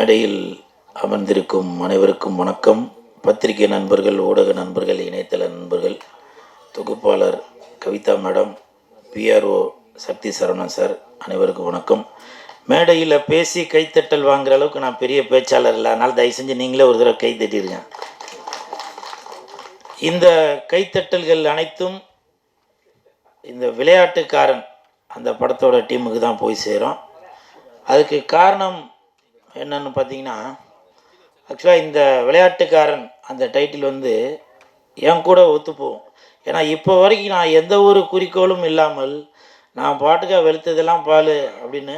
மேடையில் அமர்ந்திருக்கும் அனைவருக்கும் வணக்கம். பத்திரிகை நண்பர்கள், ஊடக நண்பர்கள், இணையதள நண்பர்கள், தொகுப்பாளர் கவிதா மேடம், பிஆர்ஓ சக்தி சரவணன் சார், அனைவருக்கும் வணக்கம். மேடையில் பேசி கைத்தட்டல் வாங்குற அளவுக்கு நான் பெரிய பேச்சாளர் இல்லை, அதனால் தயவு செஞ்சு நீங்களே ஒரு தடவை கை தட்டிடுங்க. இந்த கைத்தட்டல்கள் அனைத்தும் இந்த விளையாட்டுக்காரன் அந்த படத்தோட டீமுக்கு தான் போய் சேரும். அதுக்கு காரணம் என்னன்னு பார்த்தீங்கன்னா, ஆக்சுவலாக இந்த விளையாட்டுக்காரன் அந்த டைட்டில் வந்து என் கூட ஒத்துப்போகும். ஏன்னா இப்போ வரைக்கும் நான் எந்த ஒரு குறிக்கோளும் இல்லாமல் நான் பாட்டுக்க வெளுத்ததெல்லாம் பால் அப்படின்னு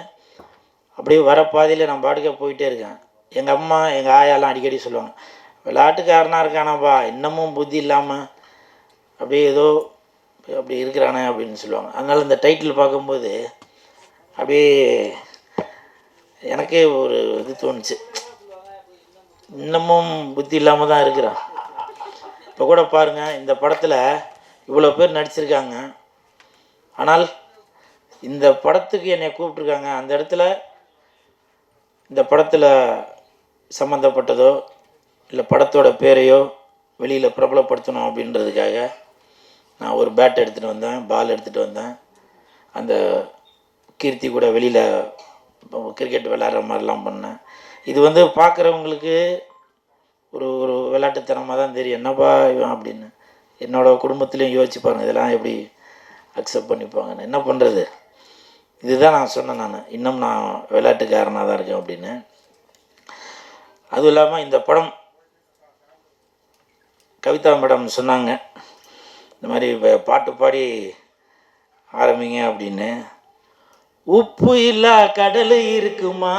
அப்படியே வர பாதையில் நான் பாட்டுக்க போயிட்டே இருக்கேன். எங்கள் அம்மா எங்கள் ஆயாலாம் அடிக்கடி சொல்லுவாங்க, விளையாட்டுக்காரனாக இருக்கானாப்பா, இன்னமும் புத்தி இல்லாமல் அப்படியே ஏதோ அப்படி இருக்கிறானே அப்படின்னு சொல்லுவாங்க. அதனால் இந்த டைட்டில் பார்க்கும்போது அப்படியே எனக்கே ஒரு இது தோணுச்சு, இன்னமும் புத்தி இல்லாமல் தான் இருக்கிறான். இப்போ கூட பாருங்கள், இந்த படத்தில் இவ்வளோ பேர் நடிச்சிருக்காங்க, ஆனால் இந்த படத்துக்கு என்னை கூப்பிட்ருக்காங்க. அந்த இடத்துல இந்த படத்தில் சம்மந்தப்பட்டதோ இல்லை படத்தோட பேரையோ வெளியில் பிரபலப்படுத்தணும் அப்படின்றதுக்காக நான் ஒரு பேட் எடுத்துகிட்டு வந்தேன், பால் எடுத்துகிட்டு வந்தேன். அந்த கீர்த்தி கூட வெளியில் கிரிக்கெட் விளையாடுற மாதிரிலாம் பண்ணேன். இது வந்து பார்க்குறவங்களுக்கு ஒரு ஒரு விளையாட்டுத்தனமாக தான் தெரியும், என்னப்பா இவன் அப்படின்னு. என்னோடய குடும்பத்துலேயும் யோசிச்சு பாருங்கள், இதெல்லாம் எப்படி அக்செப்ட் பண்ணிப்பாங்கன்னு. என்ன பண்ணுறது, இதுதான் நான் சொன்னேன், இன்னும் நான் விளையாட்டுக்காரனாக தான் இருக்கேன் அப்படின்னு. அதுவும் இல்லாமல் இந்த படம் கவிதா மேடம் சொன்னாங்க, இந்த மாதிரி பாட்டு பாடி ஆரம்பிங்க அப்படின்னு. உப்பு இல்லா கடல் இருக்குமா,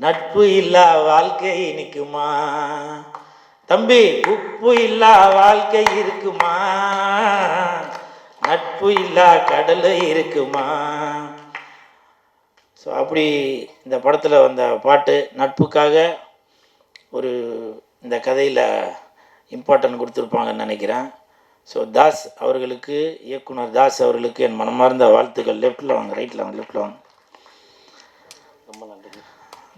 நட்பு இல்லா வாழ்க்கை நிற்குமா தம்பி, உப்பு இல்லா வாழ்க்கை இருக்குமா, நட்பு இல்லா கடல் இருக்குமா. ஸோ அப்படி இந்த படத்தில் வந்த பாட்டு நட்புக்காக ஒரு இந்த கதையில் இம்பார்ட்டன்ட் கொடுத்துருப்பாங்கன்னு நினைக்கிறேன். ஸோ தாஸ் அவர்களுக்கு, இயக்குனர் தாஸ் அவர்களுக்கு என் மனமார்ந்த வாழ்த்துக்கள். லெஃப்டில் வாங்க, ரைட்டில் வாங்க, லெஃப்டில் வாங்க. ரொம்ப நன்றி.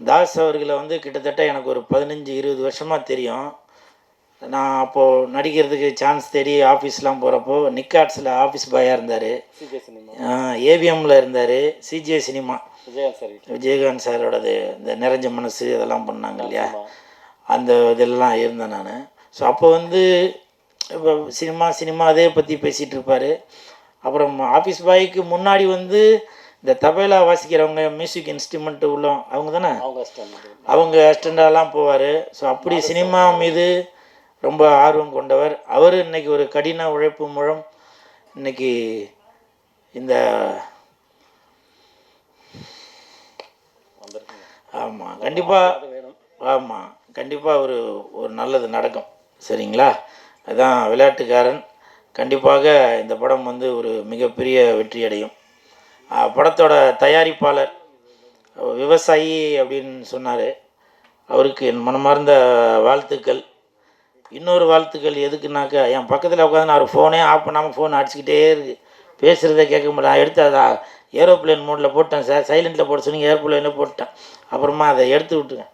தாஸ் அவர்களை வந்து கிட்டத்தட்ட எனக்கு ஒரு 15-20 வருஷமாக தெரியும். நான் அப்போது நடிக்கிறதுக்கு சான்ஸ் தேடி ஆஃபீஸ்லாம் போகிறப்போ நிக்காட்ஸில் ஆஃபீஸ் பாயாக இருந்தார், ஏவிஎம்மில் இருந்தார், சிஜே சினிமா விஜயகாந்த் சாரோடது இந்த நிறைஞ்ச மனசு இதெல்லாம் பண்ணாங்க இல்லையா, அந்த இதெல்லாம் இருந்தேன் நான். ஸோ அப்போ வந்து இப்போ சினிமா அதே பற்றி பேசிகிட்டு இருப்பார். அப்புறம் ஆஃபீஸ் பாய்க்கு முன்னாடி வந்து இந்த தபேலா வாசிக்கிறவங்க, மியூசிக் இன்ஸ்ட்ருமெண்ட்டு உள்ள அவங்க தானே, அவங்க அசிஸ்டண்டாலாம் போவார். ஸோ அப்படி சினிமா மீது ரொம்ப ஆர்வம் கொண்டவர் அவர். இன்றைக்கி ஒரு கடின உழைப்பு மூலம் இன்றைக்கி இந்த கண்டிப்பாக ஒரு நல்லது நடக்கும், சரிங்களா. அதுதான் விளையாட்டுக்காரன். கண்டிப்பாக இந்த படம் வந்து ஒரு மிகப்பெரிய வெற்றி அடையும். படத்தோட தயாரிப்பாளர் விவசாயி அப்படின்னு சொன்னார், அவருக்கு என் மனமார்ந்த வாழ்த்துக்கள். இன்னொரு வாழ்த்துக்கள் எதுக்குனாக்கா, என் பக்கத்தில் உட்காந்து நான் ஒரு ஃபோனே ஆஃப் பண்ணாமல் ஃபோன் அடிச்சுக்கிட்டே இருக்குது, பேசுகிறத கேட்க முடியல. நான் எடுத்து அதை ஏரோப்ளேன் மோடில் போட்டேன் சார், சைலண்ட்டில் போட சொன்னீங்க, ஏரோப்ளேனில் போட்டேன். அப்புறமா அதை எடுத்து விட்டுருங்க.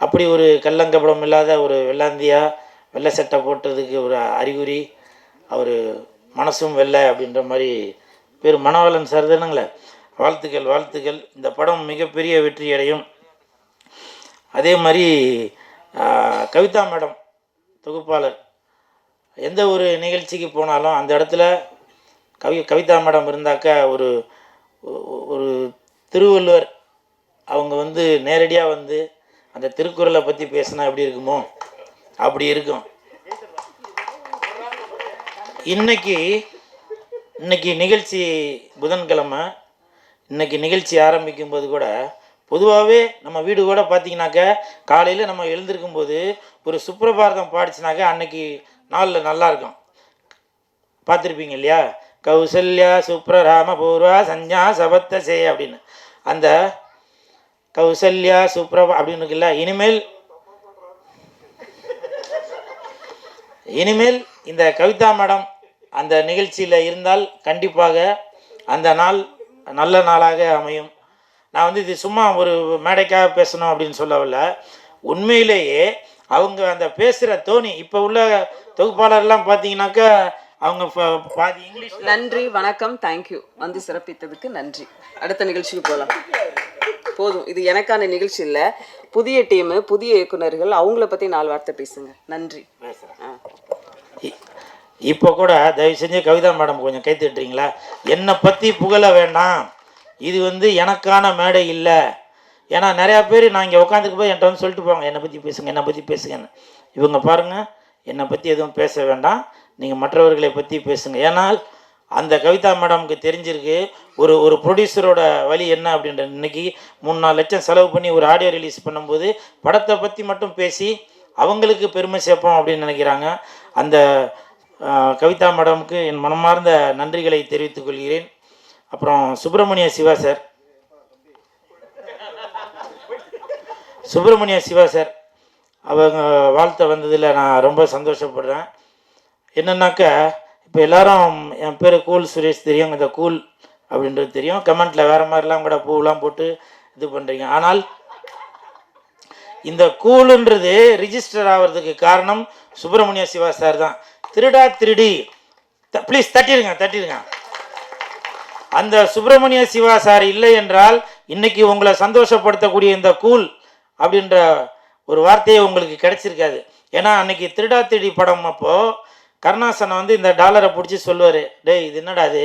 அப்படி ஒரு கள்ளங்கபடம் இல்லாத ஒரு வெள்ளாந்தியாக வெள்ளை சட்டை போட்டதுக்கு ஒரு அறிகுறி, அவர் மனசும் வெள்ளை அப்படின்ற மாதிரி பேர் மனோவலன் சார் தானுங்களே. வாழ்த்துக்கள். இந்த படம் மிகப்பெரிய வெற்றி அடையும். அதே மாதிரி கவிதா மேடம் தொகுப்பாளர், எந்த ஒரு நிகழ்ச்சிக்கு போனாலும் அந்த இடத்துல கவிதா மேடம் இருந்தாக்கா ஒரு ஒரு திருவள்ளுவர் அவங்க வந்து நேரடியாக வந்து அந்த திருக்குறளை பற்றி பேசினா எப்படி இருக்குமோ அப்படி இருக்கும். இன்னைக்கு நிகழ்ச்சி புதன்கிழமை, இன்னைக்கு நிகழ்ச்சி ஆரம்பிக்கும்போது கூட பொதுவாகவே நம்ம வீடு கூட பார்த்திங்கனாக்கா காலையில் நம்ம எழுந்திருக்கும்போது ஒரு சுப்ரபாரதம் பாடிச்சுனாக்கா அன்னைக்கு நாளில் நல்லாயிருக்கும். பார்த்துருப்பீங்க இல்லையா, கௌசல்யா சுப்ரராம பூர்வா சஞ்சா சபத்தசே அப்படின்னு. அந்த கௌசல்யா சுப்ரபா அப்படின்னு இருக்குல்ல, இனிமேல் இந்த கவிதா மேடம் அந்த நிகழ்ச்சியில் இருந்தால் கண்டிப்பாக அந்த நாள் நல்ல நாளாக அமையும். நான் வந்து இது சும்மா ஒரு மேடைக்காக பேசணும் அப்படின்னு சொல்லவில்லை. உண்மையிலேயே அவங்க அந்த பேசுகிற தோனி இப்போ உள்ள தொகுப்பாளர்லாம் பார்த்தீங்கன்னாக்கா அவங்க பாதி இங்கிலீஷ். நன்றி, வணக்கம், தேங்க்யூ. வந்து சிறப்பித்ததுக்கு நன்றி. அடுத்த நிகழ்ச்சிக்கு போகலாம். போதும், இது எனக்கான நிகழ்ச்சி இல்லை. புதிய டீமு, புதிய இயக்குநர்கள், அவங்கள பற்றி 4 வார்த்தை பேசுங்க. நன்றி. இப்போ கூட தயவு செஞ்சு கவிதா மேடம் கொஞ்சம் கை தட்டுறீங்களா? என்னை பற்றி புகழ வேண்டாம், இது வந்து எனக்கான மேடை இல்லை. ஏன்னா நிறையா பேர் நான் இங்கே உட்காந்துக்கு போய் என்கிட்ட வந்து சொல்லிட்டு போவாங்க, என்னை பற்றி பேசுங்க, என்னை பற்றி பேசுங்கன்னு. இவங்க பாருங்கள், என்னை பற்றி எதுவும் பேச வேண்டாம், நீங்கள் மற்றவர்களை பற்றி பேசுங்க. ஏன்னால் அந்த கவிதா மேடமுக்கு தெரிஞ்சிருக்கு ஒரு ப்ரொடியூசரோட வழி என்ன அப்படின்ற. இன்றைக்கி 3-4 லட்சம் செலவு பண்ணி ஒரு ஆடியோ ரிலீஸ் பண்ணும்போது படத்தை பற்றி மட்டும் பேசி அவங்களுக்கு பெருமை சேர்ப்போம் அப்படின்னு நினைக்கிறாங்க. அந்த கவிதா மேடமுக்கு என் மனமார்ந்த நன்றிகளை தெரிவித்துக் கொள்கிறேன். அப்புறம் சுப்பிரமணிய சிவா சார் அவங்க வாழ்த்த வந்ததில் நான் ரொம்ப சந்தோஷப்படுறேன். என்னன்னாக்கா இப்போ எல்லாரும் என் பேர் கூல் சுரேஷ் தெரியும், இந்த கூல் அப்படின்றது தெரியும். கமெண்ட்டில் வேறு மாதிரிலாம் கூட பூவெலாம் போட்டு இது பண்ணுறீங்க. ஆனால் இந்த கூலுன்றது ரிஜிஸ்டர் ஆகிறதுக்கு காரணம் சுப்பிரமணிய சிவா சார் தான். திருடா திருடி, ப்ளீஸ் தட்டிடுங்க. அந்த சுப்பிரமணிய சிவா சார் இல்லை என்றால் இன்னைக்கு உங்களை சந்தோஷப்படுத்தக்கூடிய இந்த கூல் அப்படின்ற ஒரு வார்த்தையே உங்களுக்கு கிடைச்சிருக்காது. ஏன்னா அன்னைக்கு திருடா திருடி படம் அப்போது கருணாசனை வந்து இந்த டாலரை பிடிச்சி சொல்லுவார், டேய் இது என்னடா அது,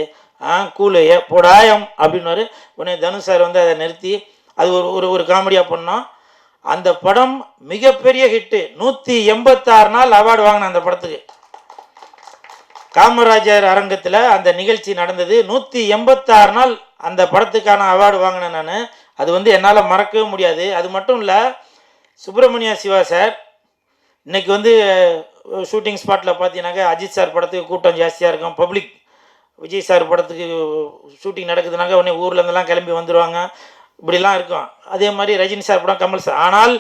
கூலு போடாயம் அப்படின்னுவார். உடனே தனுஷ் சார் வந்து அதை நிறுத்தி அது ஒரு காமெடியாக பண்ணோம். அந்த படம் மிகப்பெரிய ஹிட்டு. 186 நாள் அவார்டு வாங்கினேன் அந்த படத்துக்கு. காமராஜர் அரங்கத்தில் அந்த நிகழ்ச்சி நடந்தது. 186 நாள் அந்த படத்துக்கான அவார்டு வாங்கினேன் நான். அது வந்து என்னால் மறக்கவே முடியாது. அது மட்டும் இல்லை, சுப்பிரமணிய சிவா சார் இன்றைக்கி வந்து ஷூட்டிங் ஸ்பாட்டில் பார்த்தீங்கன்னாக்கா அஜித் சார் படத்துக்கு கூட்டம் ஜாஸ்தியாக இருக்கும். பப்ளிக் விஜய் சார் படத்துக்கு ஷூட்டிங் நடக்குதுனாக்கா உடனே ஊர்லேருந்துலாம் கிளம்பி வந்துடுவாங்க, இப்படிலாம் இருக்கும். அதே மாதிரி ரஜினி சார் படம், கமல் சார். ஆனால்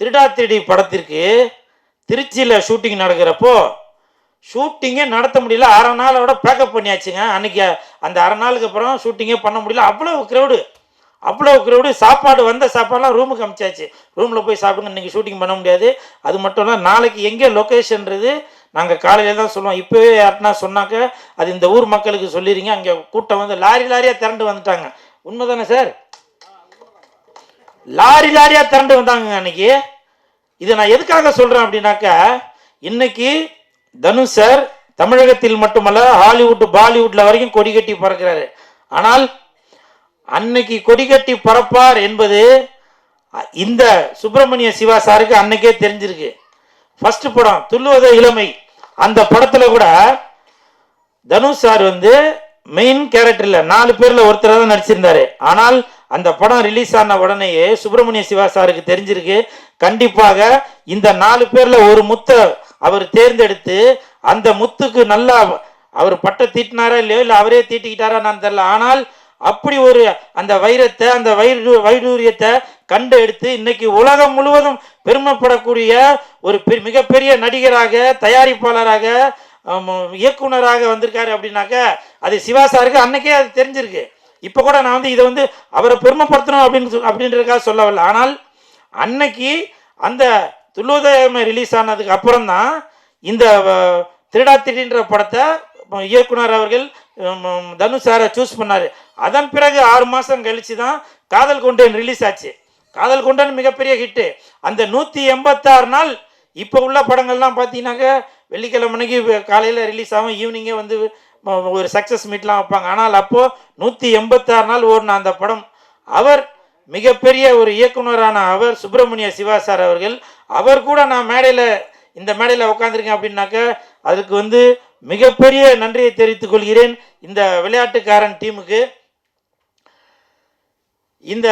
திருடா திருடி படத்திற்கு திருச்சியில் ஷூட்டிங் நடக்கிறப்போ ஷூட்டிங்கே நடத்த முடியல. 1/2 நாளோட பேக்கப் பண்ணியாச்சுங்க. அன்றைக்கி அந்த 1/2 நாளுக்கு அப்புறம் ஷூட்டிங்கே பண்ண முடியல. அவ்வளோ க்ரௌடு. சாப்பாடு வந்த சாப்பாடுலாம் ரூமுக்கு அமிச்சாச்சு, ரூமில் போய் சாப்பிடுங்க, இன்றைக்கி ஷூட்டிங் பண்ண முடியாது. அது மட்டும் இல்லை, நாளைக்கு எங்கே லொக்கேஷன்றது நாங்கள் காலையில் தான் சொல்லுவோம். இப்போவே யார்ட்னா சொன்னாக்க அது இந்த ஊர் மக்களுக்கு சொல்லிடுங்க. அங்கே கூட்டம் வந்து லாரியாக திரண்டு வந்துட்டாங்க. உண்மை தானே சார்? லாரியாக திரண்டு வந்தாங்க அன்னைக்கு. இதை நான் எதுக்காக சொல்கிறேன் அப்படின்னாக்கா, இன்னைக்கு தனுஷ் சார் தமிழகத்தில் மட்டுமல்ல ஹாலிவுட் பாலிவுட்ல வரைக்கும் கொடி கட்டி பறக்கிறாரு. ஆனால் அன்னைக்கு கொடி கட்டி பறப்பார் என்பது இந்த சுப்பிரமணிய சிவா சாருக்கு அன்னைக்கே தெரிஞ்சிருக்கு. ஃபர்ஸ்ட் படம் துள்ளுவத இளமை, அந்த படத்துல கூட தனுஷ் சார் வந்து மெயின் கேரக்டர்ல 4 பேர்ல ஒருத்தர் தான் நடிச்சிருந்தாரு. ஆனால் அந்த படம் ரிலீஸ் ஆன உடனேயே சுப்பிரமணிய சிவா சாருக்கு தெரிஞ்சிருக்கு, கண்டிப்பாக இந்த 4 பேர்ல ஒரு முத்தை அவர் தேர்ந்தெடுத்து அந்த முத்துக்கு நல்லா அவர் பட்டை தீட்டினாரா இல்லையோ, இல்லை அவரே தீட்டிக்கிட்டாரா நான் தெரியல. ஆனால் அப்படி ஒரு அந்த வைரத்தை, அந்த வைடூரியத்தை கண்டு எடுத்து இன்னைக்கு உலகம் முழுவதும் பெருமைப்படக்கூடிய ஒரு மிகப்பெரிய நடிகராக, தயாரிப்பாளராக, இயக்குனராக வந்திருக்காரு அப்படின்னாக்க அது சிவா சாருக்கு அன்னைக்கே அது தெரிஞ்சிருக்கு. இப்போ கூட நான் வந்து இதை வந்து அவரை பெருமைப்படுத்தணும் அப்படின்றதுக்காக சொல்லவில்லை. ஆனால் அன்னைக்கு அந்த துள்ளுவதமை ரிலீஸ் ஆனதுக்கு அப்புறம் தான் இந்த திருடா திருடின்ற படத்தை இயக்குனர் அவர்கள் தனுஷ் சாரை சூஸ் பண்ணார். அதன் பிறகு 6 மாதம் கழித்து தான் காதல் கொண்டேன் ரிலீஸ் ஆச்சு. காதல் கொண்டேன் மிகப்பெரிய ஹிட்டு. அந்த 186 நாள் இப்போ உள்ள படங்கள்லாம் பார்த்தீங்கன்னாக்க வெள்ளிக்கிழமைக்கு காலையில் ரிலீஸ் ஆகும், ஈவினிங்கே வந்து ஒரு சக்ஸஸ் மீட்லாம் வைப்பாங்க. ஆனால் அப்போது 186 நாள் ஓடின அந்த படம். அவர் மிகப்பெரிய ஒரு இயக்குனரான அவர் சுப்பிரமணிய சிவா சார் அவர்கள், அவர் கூட நான் இந்த மேடையில் உட்காந்துருக்கேன் அப்படின்னாக்க அதுக்கு வந்து மிகப்பெரிய நன்றியை தெரிவித்துக் கொள்கிறேன் இந்த விளையாட்டுக்காரன் டீமுக்கு. இந்த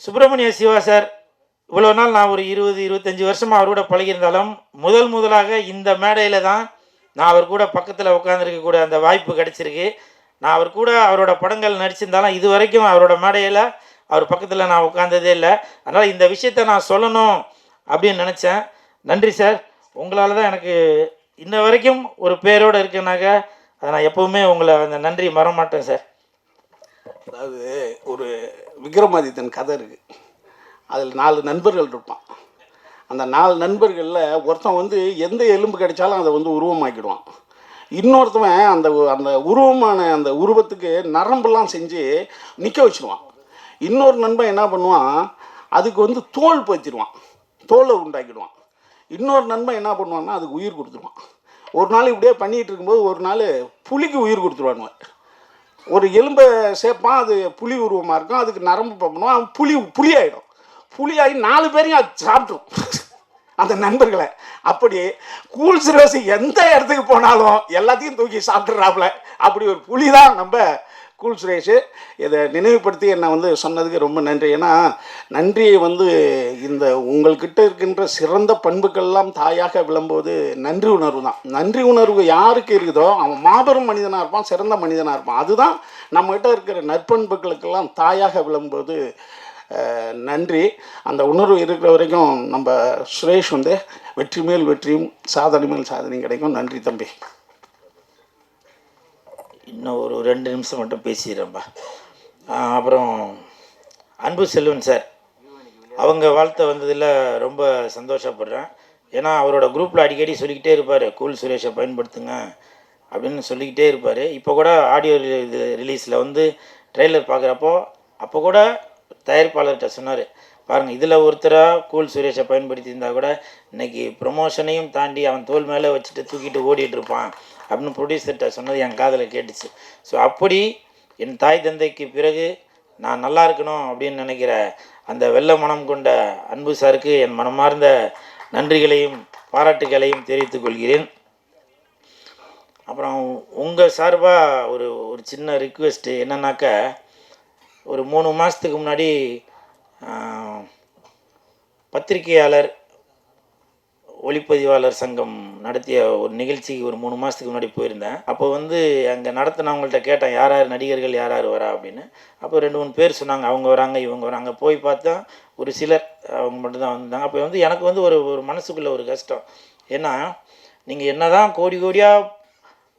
சுப்பிரமணிய சிவா சார் இவ்வளோ நாள் நான் ஒரு 20-25 வருஷமாக அவரோட பழகியிருந்தாலும் முதலாக இந்த மேடையில் தான் நான் அவர் கூட பக்கத்தில் உட்காந்துருக்க கூட அந்த வாய்ப்பு கிடைச்சிருக்கு. நான் அவர் கூட அவரோட படங்கள் நடிச்சிருந்தாலும் இது வரைக்கும் அவரோட மேடையில் அவர் பக்கத்தில் நான் உட்கார்ந்ததே இல்லை. அதனால் இந்த விஷயத்தை நான் சொல்லணும் அப்படின்னு நினச்சேன். நன்றி சார், உங்களால் தான் எனக்கு இன்ன வரைக்கும் ஒரு பேரோடு இருக்குனாக்க அதை நான் எப்போவுமே உங்களை அந்த நன்றி மறமாட்டேன் சார். அதாவது ஒரு விக்ரமாதித்தன் கதை இருக்குது. அதில் 4 நண்பர்கள் இருப்பான். அந்த 4 நண்பர்களில் ஒருத்தன் வந்து எந்த எலும்பு கிடைச்சாலும் அதை வந்து உருவமாக்கிடுவான். இன்னொருத்தவன் அந்த அந்த உருவமான அந்த உருவத்துக்கு நரம்பெல்லாம் செஞ்சு நிற்க வச்சுடுவான். இன்னொரு நண்பன் என்ன பண்ணுவான், அதுக்கு வந்து தோல் பதிச்சிடுவான், தோலை உண்டாக்கிடுவான். இன்னொரு நண்பன் என்ன பண்ணுவான்னா அதுக்கு உயிர் கொடுத்துருவான். ஒரு நாள் இப்படியே பண்ணிகிட்டு இருக்கும்போது ஒரு நாள் புலிக்கு உயிர் கொடுத்துருவானுவன். ஒரு எலும்பை சேர்ப்பான், அது புலி உருவமாக இருக்கும். அதுக்கு நரம்பு பண்ணுவான், அவன் புலியாயிடும். புலியாகி 4 பேரையும் அது சாப்பிட்ரும் அந்த நண்பர்களை. அப்படி கூல் சுரேஷ் எந்த இடத்துக்கு போனாலும் எல்லாத்தையும் தூக்கி சாப்பிட்றாப்புல. அப்படி ஒரு புலி தான் நம்ம கூல் சுரேஷ். இதை நினைவுபடுத்தி என்னை வந்து சொன்னதுக்கு ரொம்ப நன்றி. ஏன்னா நன்றியை வந்து இந்த உங்கள்கிட்ட இருக்கின்ற சிறந்த பண்புக்கள்லாம் தாயாக விளம்போது நன்றி உணர்வு தான். நன்றி உணர்வு யாருக்கு இருக்குதோ அவன் மாபெரும் மனிதனாக இருப்பான், சிறந்த மனிதனாக இருப்பான். அதுதான் நம்மகிட்ட இருக்கிற நற்பண்புகளுக்கெல்லாம் தாயாக விளம்போது நன்றி. அந்த உணர்வு இருக்கிற வரைக்கும் நம்ம சுரேஷ் வந்து வெற்றி மேல் வெற்றியும் சாதனை மேல் சாதனையும் கிடைக்கும். நன்றி தம்பி. இன்னும் ஒரு 2 நிமிஷம் மட்டும் பேசிடுறேன்பா. அப்புறம் அன்பு செல்வன் சார், அவங்க வாழ்த்த வந்ததில் ரொம்ப சந்தோஷப்படுறேன். ஏன்னா அவரோட குரூப்பில் அடிக்கடி சொல்லிக்கிட்டே இருப்பார், கூல் சுரேஷை பயன்படுத்துங்க அப்படின்னு சொல்லிக்கிட்டே இருப்பார். இப்போ கூட ஆடியோ ரிலீஸில் வந்து ட்ரெய்லர் பார்க்குறப்போ அப்போ கூட தயாரிப்பாளர்கிட்ட சொன்னார், பாருங்கள் இதில் ஒருத்தராக கூல் சுரேஷை பயன்படுத்தி இருந்தால் கூட இன்றைக்கி ப்ரொமோஷனையும் தாண்டி அவன் தோல் மேலே வச்சுட்டு தூக்கிட்டு ஓடிட்டுருப்பான் அப்படின்னு ப்ரொடியூசர்கிட்ட சொன்னது என் காதில் கேட்டுச்சு. ஸோ அப்படி என் தாய் தந்தைக்கு பிறகு நான் நல்லா இருக்கணும் அப்படின்னு நினைக்கிற அந்த வெள்ள மனம் கொண்ட அன்பு சாருக்கு என் மனமார்ந்த நன்றிகளையும் பாராட்டுகளையும் தெரிவித்துக் கொள்கிறேன். அப்புறம் உங்கள் சார்பாக ஒரு சின்ன ரிக்வெஸ்ட்டு என்னன்னாக்கா, ஒரு 3 மாதத்துக்கு முன்னாடி பத்திரிகையாளர் ஒளிப்பதிவாளர் சங்கம் நடத்திய ஒரு நிகழ்ச்சிக்கு ஒரு 3 மாதத்துக்கு முன்னாடி போயிருந்தேன். அப்போ வந்து அங்கே நடத்தினவங்கள்ட்ட கேட்டேன், யார் யார் நடிகர்கள் யார் யார் வரா அப்படின்னு. அப்போ 2-3 பேர் சொன்னாங்க, அவங்க வராங்க இவங்க வராங்க. போய் பார்த்தா ஒரு சிலர் அவங்க மட்டும்தான் வந்தாங்க. அப்போ வந்து எனக்கு வந்து ஒரு மனசுக்குள்ளே ஒரு கஷ்டம். ஏன்னா நீங்கள் என்ன தான் கோடி கோடியாக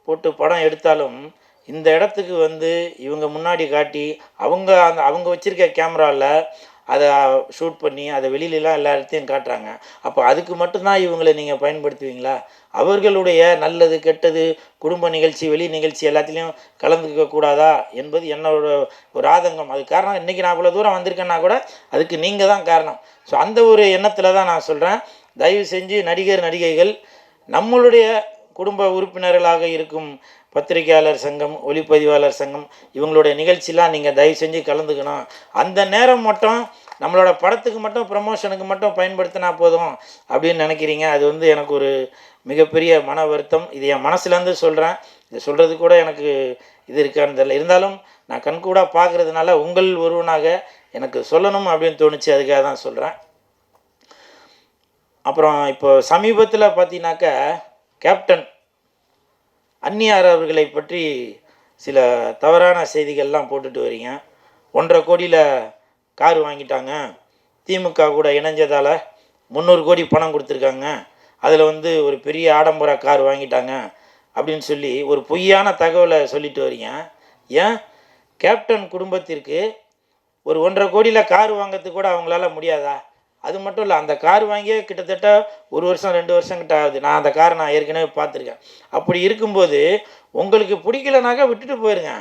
போட்டு படம் எடுத்தாலும் இந்த இடத்துக்கு வந்து இவங்க முன்னாடி காட்டி அவங்க வச்சுருக்க கேமராவில் அதை ஷூட் பண்ணி அதை வெளியிலலாம் எல்லா இடத்தையும் காட்டுறாங்க. அப்போ அதுக்கு மட்டும்தான் இவங்களை நீங்கள் பயன்படுத்துவீங்களா? அவர்களுடைய நல்லது கெட்டது குடும்ப நிகழ்ச்சி வெளி நிகழ்ச்சி எல்லாத்துலேயும் கலந்துக்க கூடாதா என்பது என்னோட ஒரு ஆதங்கம். அது காரணம் இன்றைக்கி நான் இவ்வளோ தூரம் வந்திருக்கேன்னா கூட அதுக்கு நீங்கள் தான் காரணம். ஸோ அந்த ஒரு எண்ணத்தில் தான் நான் சொல்கிறேன், தயவு செஞ்சு நடிகர் நடிகைகள் நம்மளுடைய குடும்ப உறுப்பினர்களாக இருக்கும் பத்திரிகையாளர் சங்கம் ஒளிப்பதிவாளர் சங்கம் இவங்களுடைய நிகழ்ச்சிலாம் நீங்கள் தயவு செஞ்சு கலந்துக்கணும். அந்த நேரம் மட்டும் நம்மளோட படத்துக்கு மட்டும் ப்ரமோஷனுக்கு மட்டும் பயன்படுத்தினா போதும் அப்படின்னு நினைக்கிறீங்க. அது வந்து எனக்கு ஒரு மிகப்பெரிய மன வருத்தம். இது என் மனசுலேருந்து சொல்கிறேன். இது சொல்கிறது கூட எனக்கு இது இருக்கான்னு தெரியல. இருந்தாலும் நான் கண்கூடாக பார்க்குறதுனால உங்கள் ஒருவனாக எனக்கு சொல்லணும் அப்படின்னு தோணுச்சு, அதுக்காக தான் சொல்கிறேன். அப்புறம் இப்போ சமீபத்தில் பார்த்தீங்கன்னாக்கா கேப்டன் அந்நியார் அவர்களை பற்றி சில தவறான செய்திகள்லாம் போட்டுட்டு வரீங்க. 1.5 கோடியில் கார் வாங்கிட்டாங்க, திமுக கூட இணைஞ்சதால் 300 கோடி பணம் கொடுத்துருக்காங்க, அதில் வந்து ஒரு பெரிய ஆடம்பர கார் வாங்கிட்டாங்க அப்படின்னு சொல்லி ஒரு பொய்யான தகவலை சொல்லிட்டு வரீங்க. ஏன் கேப்டன் குடும்பத்திற்கு ஒரு 1.5 கோடியில் கார் வாங்கிறதுக்கு கூட அவங்களால முடியாதா? அது மட்டும் இல்லை, அந்த கார் வாங்கியே கிட்டத்தட்ட 1 வருஷம் 2 வருஷம் கிட்ட ஆகுது. நான் அந்த காரை நான் ஏற்கனவே பார்த்துருக்கேன். அப்படி இருக்கும்போது உங்களுக்கு பிடிக்கலனாக்கா விட்டுட்டு போயிருங்க.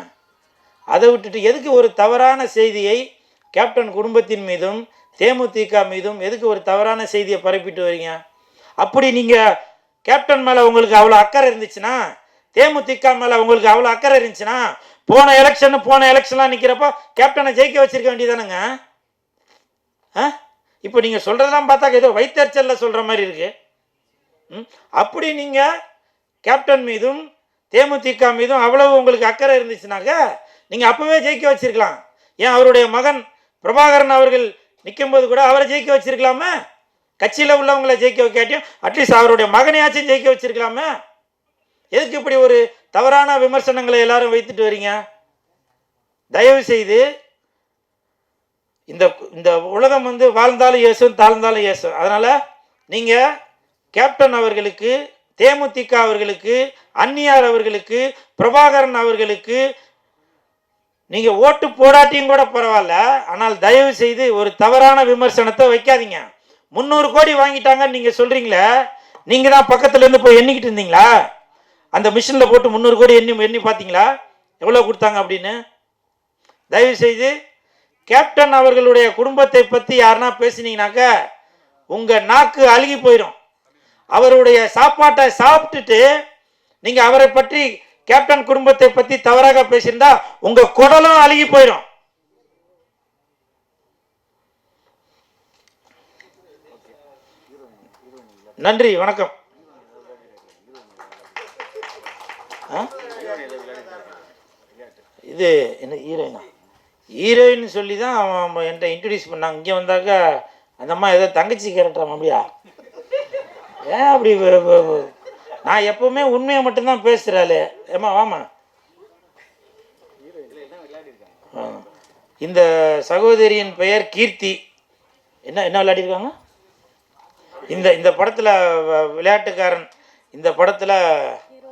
அதை விட்டுட்டு எதுக்கு ஒரு தவறான செய்தியை கேப்டன் குடும்பத்தின் மீதும் தேமுதிக மீதும் எதுக்கு ஒரு தவறான செய்தியை பரப்பிட்டு வரீங்க? அப்படி நீங்கள் கேப்டன் மேலே உங்களுக்கு அவ்வளோ அக்கறை இருந்துச்சுன்னா, தேமுதிக மேலே உங்களுக்கு அவ்வளோ அக்கறை இருந்துச்சுன்னா, போன எலெக்ஷன்லாம் நிற்கிறப்போ கேப்டனை ஜெயிக்க வச்சிருக்க வேண்டியதானுங்க. இப்போ நீங்கள் சொல்கிறதெல்லாம் பார்த்தா ஏதோ வைத்தறிச்சலில் சொல்கிற மாதிரி இருக்குது. அப்படி நீங்கள் கேப்டன் மீதும் தேமுதிக மீதும் அவ்வளவு உங்களுக்கு அக்கறை இருந்துச்சுனாக்க நீங்கள் அப்போவே ஜெயிக்க வச்சிருக்கலாம். ஏன் அவருடைய மகன் பிரபாகரன் அவர்கள் நிற்கும்போது கூட அவரை ஜெயிக்க வச்சிருக்கலாமே? கட்சியில் உள்ளவங்களை ஜெயிக்க வைக்காட்டியும் அட்லீஸ்ட் அவருடைய மகனையாச்சும் ஜெயிக்க வச்சிருக்கலாமே? எதுக்கு இப்படி ஒரு தவறான விமர்சனங்களை எல்லாரும் வைத்துட்டு வரீங்க? தயவு செய்து இந்த உலகம் வந்து வாழ்ந்தாலும் ஏசும் தாழ்ந்தாலும் ஏசும். அதனால் நீங்கள் கேப்டன் அவர்களுக்கு தேமுதிக அவர்களுக்கு அந்நியார் அவர்களுக்கு பிரபாகரன் அவர்களுக்கு நீங்கள் ஓட்டு போடாட்டியும் கூட பரவாயில்ல, ஆனால் தயவு செய்து ஒரு தவறான விமர்சனத்தை வைக்காதீங்க. 300 கோடி வாங்கிட்டாங்கன்னு நீங்கள் சொல்கிறீங்களே, நீங்கள் தான் பக்கத்துலேருந்து போய் எண்ணிக்கிட்டு இருந்தீங்களா? அந்த மிஷினில் போட்டு 300 கோடி எண்ணி பார்த்தீங்களா எவ்வளோ கொடுத்தாங்க அப்படின்னு? தயவு செய்து கேப்டன் அவர்களுடைய குடும்பத்தை பற்றி யாருன்னா பேசினீங்கனாக்க உங்கள் நாக்கு அழுகி போயிடும். அவருடைய சாப்பாட்டை சாப்பிட்டுட்டு நீங்கள் அவரை பற்றி கேப்டன் குடும்பத்தை பற்றி தவறாக பேசியிருந்தா உங்கள் குடலும் அழுகி போயிடும். நன்றி, வணக்கம். இது என்ன ஹீரோயினா? ஹீரோயின் சொல்லி தான் அவன் என்கிட்ட இன்ட்ரடியூஸ் பண்ணாங்க. இங்கே வந்தாக்கா அந்த அம்மா ஏதோ தங்கச்சி கேரக்டர் அப்படியா? ஏன் அப்படி நான் எப்பவுமே உண்மையை மட்டும்தான் பேசுகிறாளே. ஏம்மா வாமா. இந்த சகோதரியின் பெயர் கீர்த்தி. என்ன என்ன விளையாடிருக்காங்க? இந்த படத்தில் விளையாட்டுக்காரன். இந்த படத்தில்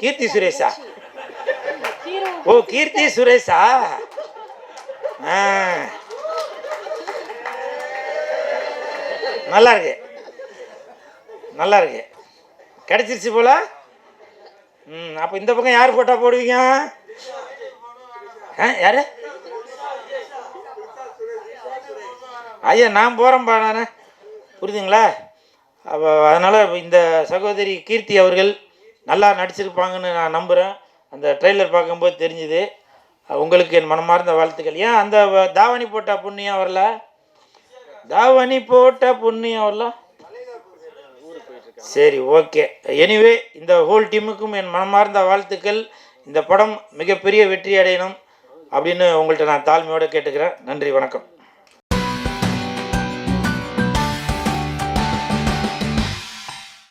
கீர்த்தி சுரேஷா? ஓ, கீர்த்தி சுரேஷா? நல்லா இருக்கு, நல்லா இருக்கு, கிடைச்சிருச்சு போல. அப்போ இந்த பக்கம் யார் போட்டா போடுவீங்க? யாரு? ஐயா நான் போகிறேன்ப்பா நான், புரியுதுங்களா? அப்போ அதனால் இந்த சகோதரி கீர்த்தி அவர்கள் நல்லா நடிச்சிருப்பாங்கன்னு நான் நம்புகிறேன். அந்த ட்ரெய்லர் பார்க்கும்போது தெரிஞ்சுது. உங்களுக்கு என் மனமார்ந்த வாழ்த்துக்கள். ஏன் அந்த தாவணி போட்ட புண்ணியம் வரல? தாவணி போட்ட புண்ணியம் வரல? சரி, ஓகே. எனிவே இந்த ஹோல் டீமுக்கும் என் மனமார்ந்த வாழ்த்துக்கள். இந்த படம் மிகப்பெரிய வெற்றி அடையணும் அப்படின்னு உங்கள்கிட்ட நான் தாழ்மையோடு கேட்டுக்கிறேன். நன்றி, வணக்கம்.